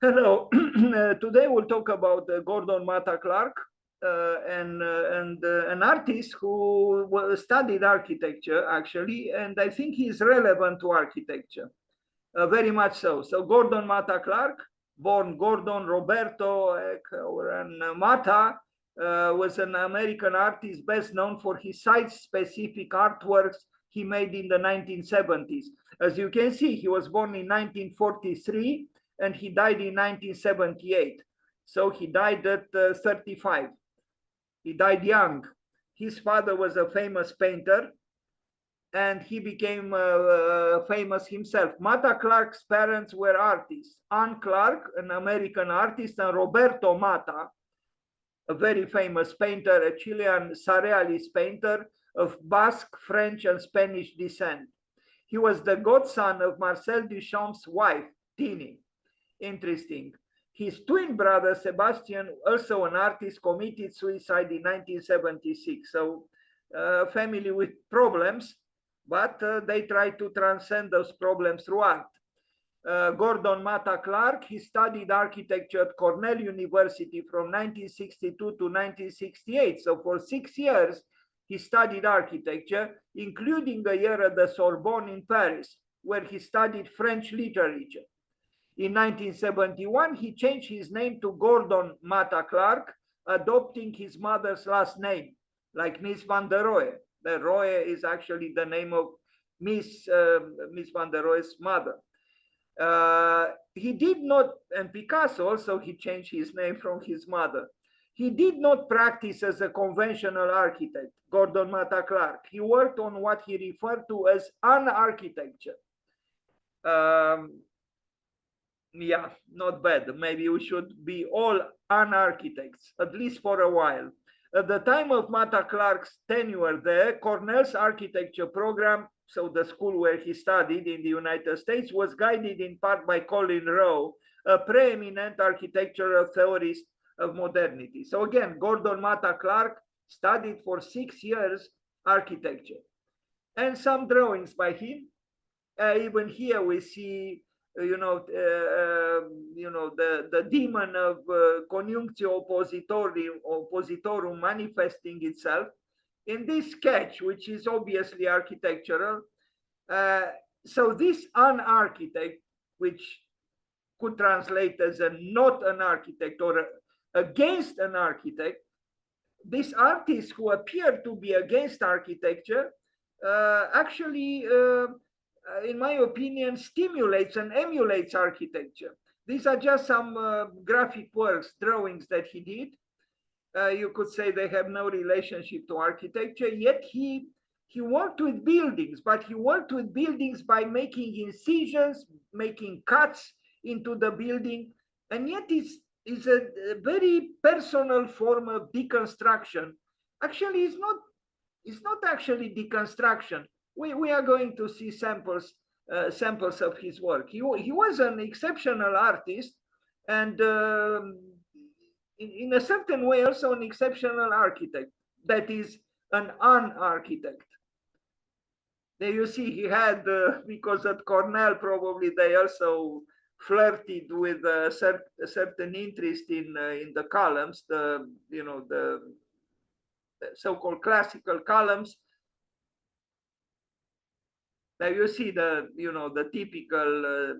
Hello. Today we'll talk about Gordon Matta Clark, and an artist who studied architecture actually, and I think he's relevant to architecture, very much so. So Gordon Matta Clark, born Gordon Roberto Matta, was an American artist best known for his site-specific artworks he made in the 1970s. As you can see, he was born in 1943 and he died in 1978. So he died at 35. He died young. His father was a famous painter and he became famous himself. Matta Clark's parents were artists. Anne Clark, an American artist, and Roberto Matta, a very famous painter, a Chilean surrealist painter of Basque, French, and Spanish descent. He was the godson of Marcel Duchamp's wife, Tini. Interesting. His twin brother, Sebastian, also an artist, committed suicide in 1976. So, family with problems, but they try to transcend those problems through art. Gordon Matta Clark, he studied architecture at Cornell University from 1962 to 1968. So for 6 years, he studied architecture, including a year at the Sorbonne in Paris, where he studied French literature. In 1971, he changed his name to Gordon Matta Clark, adopting his mother's last name, like Miss van der Rohe. The Rohe is actually the name of Miss van der Rohe's mother. He did not, and Picasso also, he changed his name from his mother. He did not practice as a conventional architect, Gordon Matta Clark. He worked on what he referred to as un-architecture. Yeah, not bad. Maybe we should be all un-architects, at least for a while. At the time of Matta Clark's tenure there, Cornell's architecture program, so the school where he studied in the United States, was guided in part by Colin Rowe, a preeminent architectural theorist of modernity. So again, Gordon Matta Clark studied for 6 years architecture. And some drawings by him. Even here we see the demon of conjunctio oppositorum manifesting itself in this sketch, which is obviously architectural. So this un-architect, which could translate as a not an architect or against an architect, this artist who appeared to be against architecture actually in my opinion, stimulates and emulates architecture. These are just some graphic works, drawings that he did. You could say they have no relationship to architecture, yet he worked with buildings, but he worked with buildings by making incisions, making cuts into the building, and yet it's a very personal form of deconstruction. Actually, it's not actually deconstruction. We are going to see samples of his work. He was an exceptional artist, and in a certain way also an exceptional architect. That is an architect. There you see he had, because at Cornell probably they also flirted with a certain interest in the columns, the so-called classical columns. Now you see the typical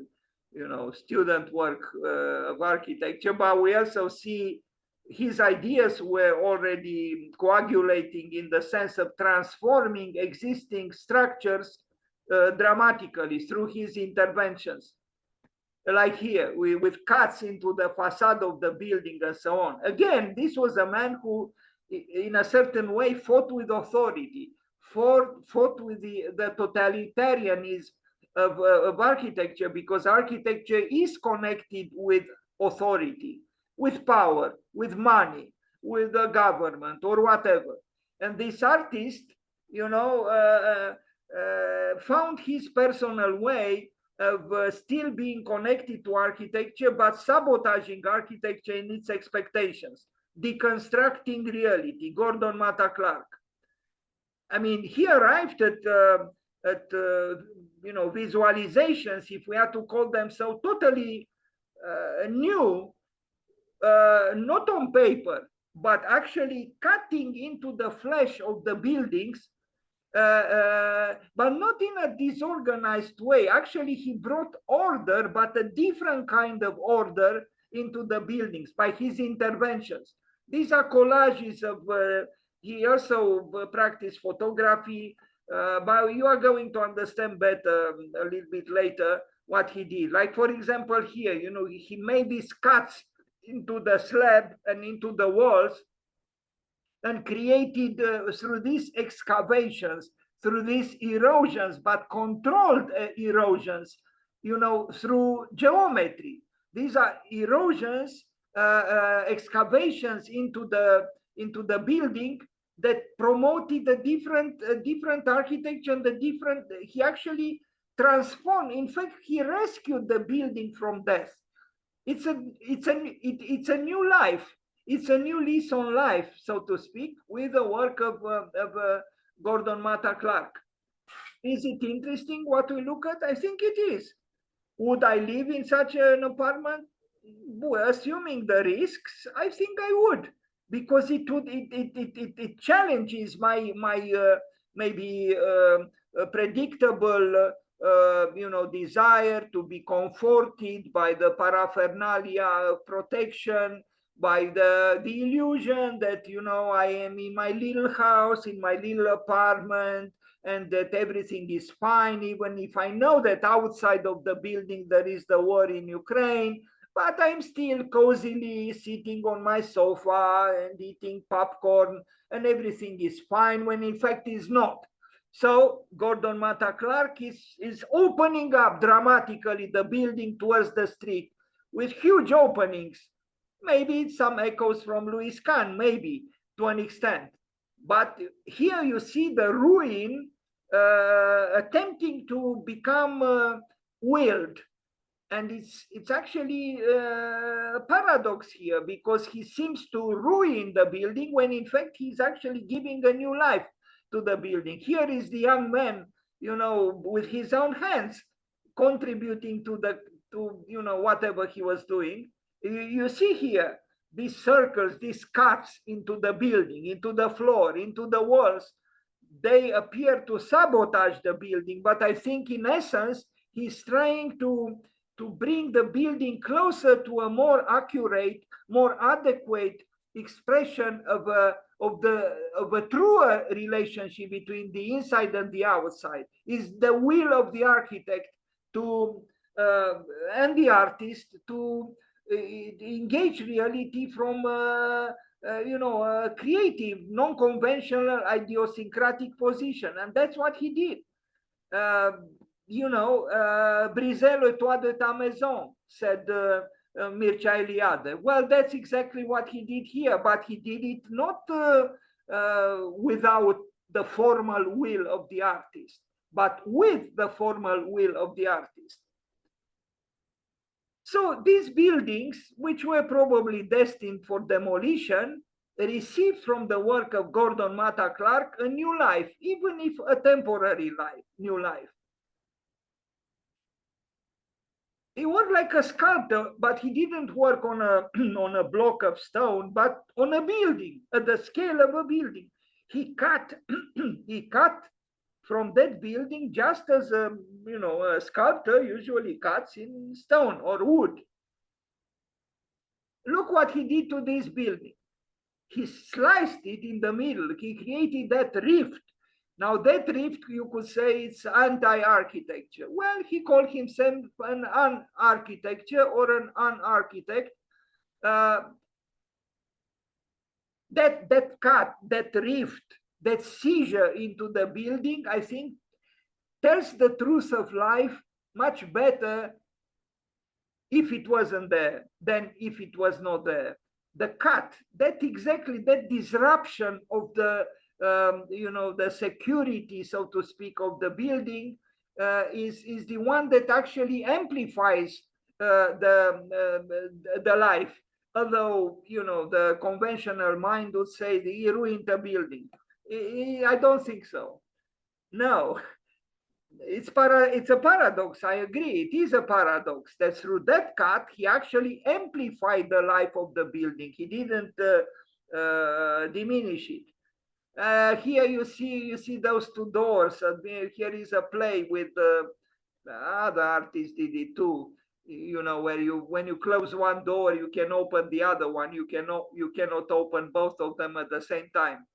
student work of architecture, but we also see his ideas were already coagulating in the sense of transforming existing structures dramatically through his interventions. Like here, with cuts into the facade of the building and so on. Again, this was a man who, in a certain way, fought with authority. Fought with the totalitarianism of architecture, because architecture is connected with authority, with power, with money, with the government or whatever. And this artist, found his personal way of still being connected to architecture, but sabotaging architecture in its expectations, deconstructing reality. Gordon Matta Clark. I mean, he arrived at visualizations, if we are to call them so, totally new, not on paper, but actually cutting into the flesh of the buildings, but not in a disorganized way. Actually, he brought order, but a different kind of order into the buildings by his interventions. These are collages of, he also practiced photography, but you are going to understand better a little bit later what he did. Like, for example, here, you know, he made these cuts into the slab and into the walls, and created through these excavations, through these erosions, but controlled erosions, you know, through geometry. These are erosions, excavations into the building that promoted the different architecture and the different. He actually transformed. In fact, he rescued the building from death. It's a new life. It's a new lease on life, so to speak, with the work of Gordon Matta Clark. Is it interesting what we look at? I think it is. Would I live in such an apartment? Well, assuming the risks, I think I would, because it challenges my maybe predictable desire to be comforted by the paraphernalia of protection, by the illusion that, you know, I am in my little house, in my little apartment, and that everything is fine, even if I know that outside of the building there is the war in Ukraine, but I'm still cozily sitting on my sofa and eating popcorn, and everything is fine, when in fact is not. So Gordon Matta Clark is opening up dramatically the building towards the street with huge openings. Maybe some echoes from Louis Kahn, maybe to an extent. But here you see the ruin attempting to become willed. And it's actually a paradox here, because he seems to ruin the building when in fact he's actually giving a new life to the building. Here is the young man, you know, with his own hands contributing to whatever he was doing. You see here these circles, these cuts into the building, into the floor, into the walls. They appear to sabotage the building, but I think in essence he's trying to bring the building closer to a more accurate, more adequate expression of a truer relationship between the inside and the outside. Is the will of the architect to and the artist to engage reality from a creative, non-conventional, idiosyncratic position, and that's what he did. Briser le toit de ta maison, said Mircea Eliade. Well, that's exactly what he did here, but he did it not without the formal will of the artist, but with the formal will of the artist. So these buildings, which were probably destined for demolition, received from the work of Gordon Matta Clark a new life, even if a temporary life, new life. He worked like a sculptor, but he didn't work on a block of stone, but on a building, at the scale of a building. He cut from that building just as a sculptor usually cuts in stone or wood. Look what he did to this building. He sliced it in the middle. He created that rift. Now that rift, you could say it's anti-architecture. Well, he called himself an un-architecture or an un-architect. That cut, that rift, that seizure into the building, I think, tells the truth of life much better if it wasn't there than if it was not there. The cut, that disruption of the the security, so to speak, of the building is the one that actually amplifies the life. Although, the conventional mind would say he ruined the building. I don't think so. No, It's a paradox. I agree. It is a paradox that through that cut, he actually amplified the life of the building. He didn't diminish it. Here you see those two doors. Here is a play with other artists did it too. You know, where you when you close one door, you can open the other one. You cannot open both of them at the same time.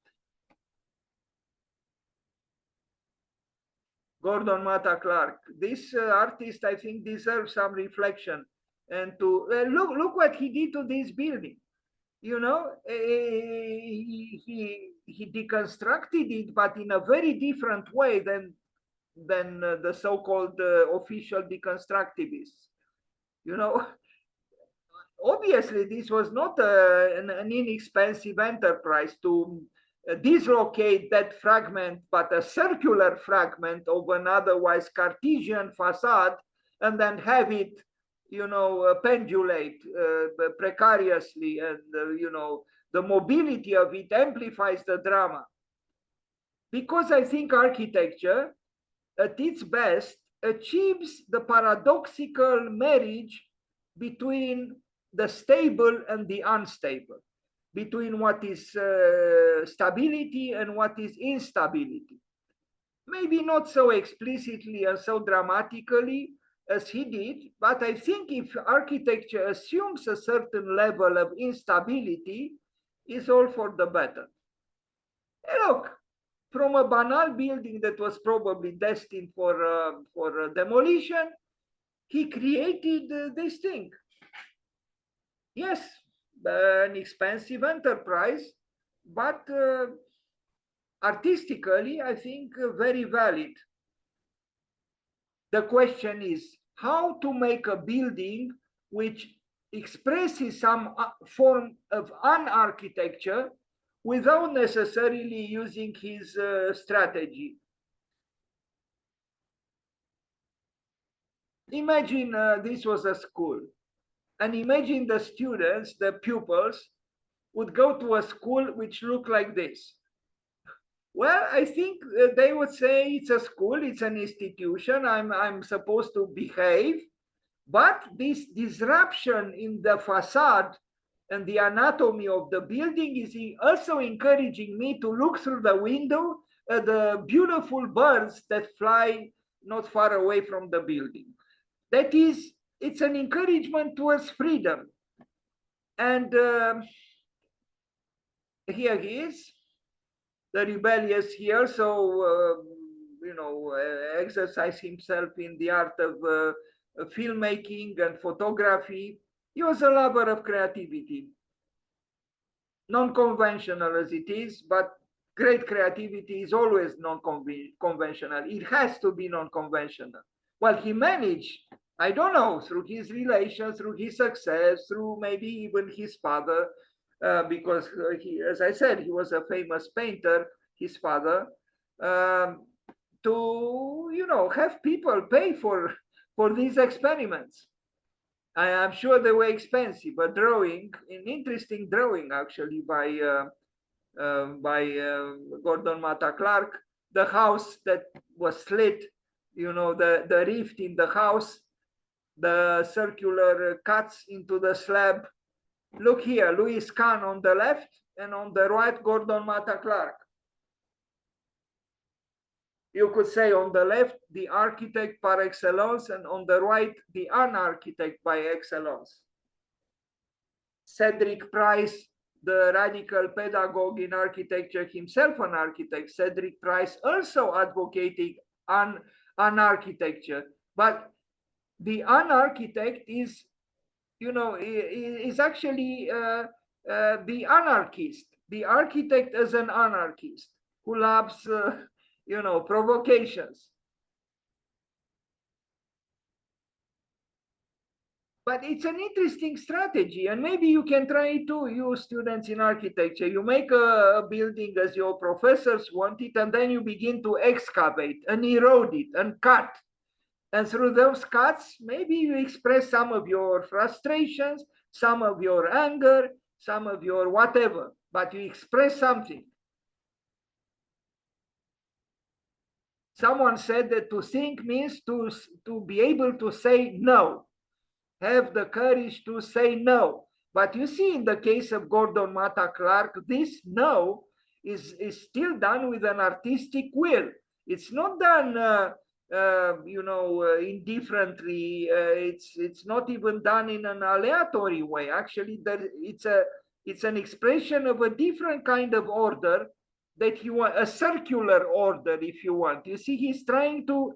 Gordon Matta Clark. This artist, I think, deserves some reflection and to look what he did to this building. You know, he deconstructed it, but in a very different way than the so-called official deconstructivists. You know, obviously this was not an inexpensive enterprise to dislocate that fragment, but a circular fragment of an otherwise Cartesian facade, and then have it, you know, pendulate precariously, and you know, the mobility of it amplifies the drama. Because I think architecture, at its best, achieves the paradoxical marriage between the stable and the unstable, between what is stability and what is instability. Maybe not so explicitly and so dramatically as he did, but I think if architecture assumes a certain level of instability, is all for the better. And look, from a banal building that was probably destined for demolition, he created this thing. Yes, an expensive enterprise, but artistically, I think very valid. The question is how to make a building which expresses some form of unarchitecture without necessarily using his strategy. Imagine this was a school, and imagine the students, the pupils, would go to a school which looked like this. Well, I think they would say it's a school, it's an institution, I'm supposed to behave, but this disruption in the facade and the anatomy of the building is also encouraging me to look through the window at the beautiful birds that fly not far away from the building. That is, it's an encouragement towards freedom. And here he is, the rebellious here, so you know, exercise himself in the art of filmmaking and photography. He was a lover of creativity, non-conventional as it is, but great creativity is always non-conventional. It has to be non-conventional. Well, he managed, I don't know, through his relations, through his success, through maybe even his father, because he, as I said, he was a famous painter, his father, to, you know, have people pay for these experiments. I am sure they were expensive, but drawing, an interesting drawing actually by Gordon Matta Clark, the house that was slit, you know, the rift in the house, the circular cuts into the slab. Look here, Louis Kahn on the left, and on the right, Gordon Matta Clark. You could say on the left, the architect par excellence, and on the right, the unarchitect by excellence. Cedric Price, the radical pedagogue in architecture, himself an architect, Cedric Price also advocating architecture. But the unarchitect is, you know, is actually the anarchist. The architect is an anarchist who loves, you know, provocations. But it's an interesting strategy, and maybe you can try it too, you students in architecture. You make a building as your professors want it, and then you begin to excavate and erode it and cut. And through those cuts, maybe you express some of your frustrations, some of your anger, some of your whatever, but you express something. Someone said that to think means to be able to say no, have the courage to say no. But you see, in the case of Gordon Matta Clark, this no is still done with an artistic will. It's not done, indifferently. It's not even done in an aleatory way. Actually, it's an expression of a different kind of order that he want, a circular order, if you want. You see, he's trying to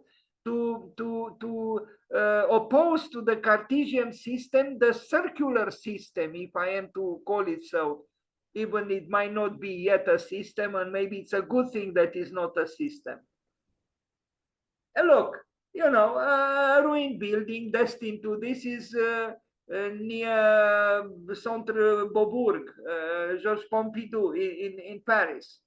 oppose to the Cartesian system, the circular system, if I am to call it so, even it might not be yet a system, and maybe it's a good thing that is not a system. And look, a ruined building destined to this is near Centre Beaubourg, Georges Pompidou in Paris.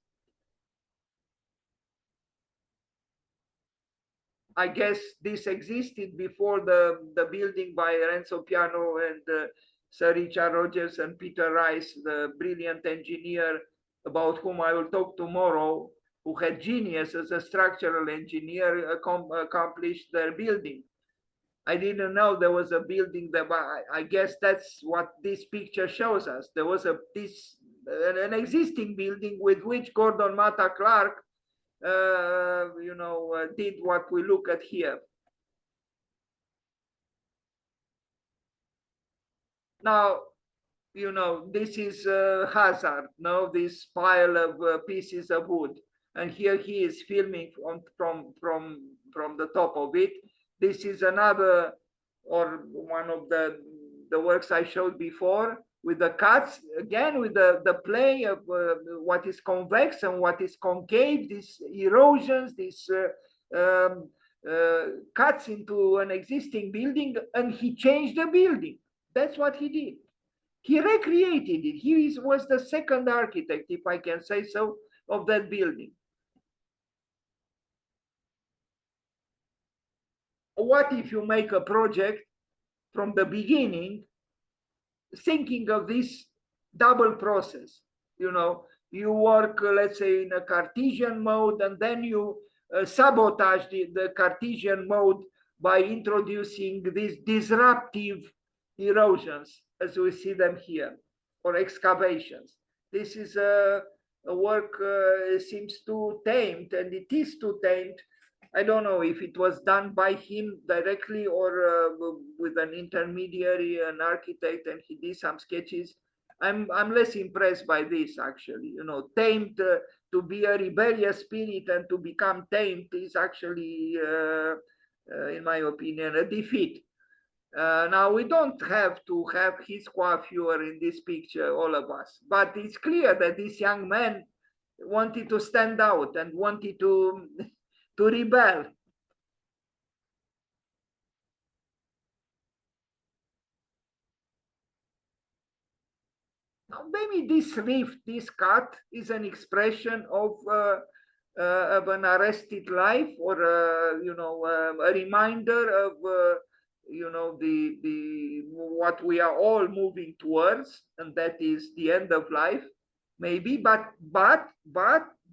I guess this existed before the building by Renzo Piano and Sir Richard Rogers and Peter Rice, the brilliant engineer about whom I will talk tomorrow, who had genius as a structural engineer, accomplished their building. I didn't know there was a building there, but I guess that's what this picture shows us. There was an existing building with which Gordon Matta Clark did what we look at here. Now, this is hazard, this pile of pieces of wood. And here he is filming from the top of it. This is another, or one of the works I showed before, with the cuts, again, with the play of what is convex and what is concave, these erosions, these cuts into an existing building, and he changed the building. That's what he did. He recreated it. He was the second architect, if I can say so, of that building. What if you make a project from the beginning, thinking of this double process? You work, let's say, in a Cartesian mode, and then you sabotage the Cartesian mode by introducing these disruptive erosions, as we see them here, or excavations. This is a work seems too tamed, and it is too tamed. I don't know if it was done by him directly or with an intermediary, an architect, and he did some sketches. I'm less impressed by this, actually. Tamed, to be a rebellious spirit and to become tamed is actually, in my opinion, a defeat. Now, we don't have to have his coiffure in this picture, all of us, but it's clear that this young man wanted to stand out and wanted to rebel. Now, maybe this rift, this cut, is an expression of an arrested life, or a reminder of what we are all moving towards, and that is the end of life, maybe. But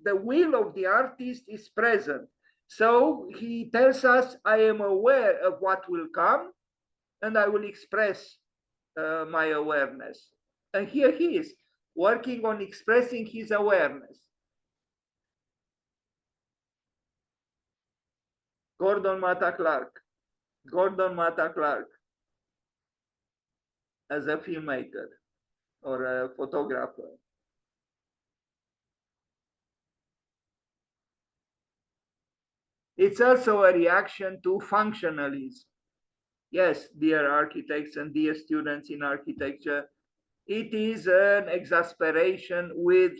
the will of the artist is present. So he tells us, I am aware of what will come, and I will express my awareness. And here he is, working on expressing his awareness. Gordon Matta Clark as a filmmaker or a photographer. It's also a reaction to functionalism. Yes, dear architects and dear students in architecture, it is an exasperation with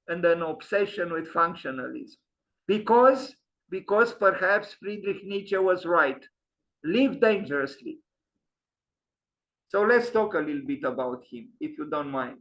and an obsession with functionalism. Because perhaps Friedrich Nietzsche was right. Live dangerously. So let's talk a little bit about him, if you don't mind.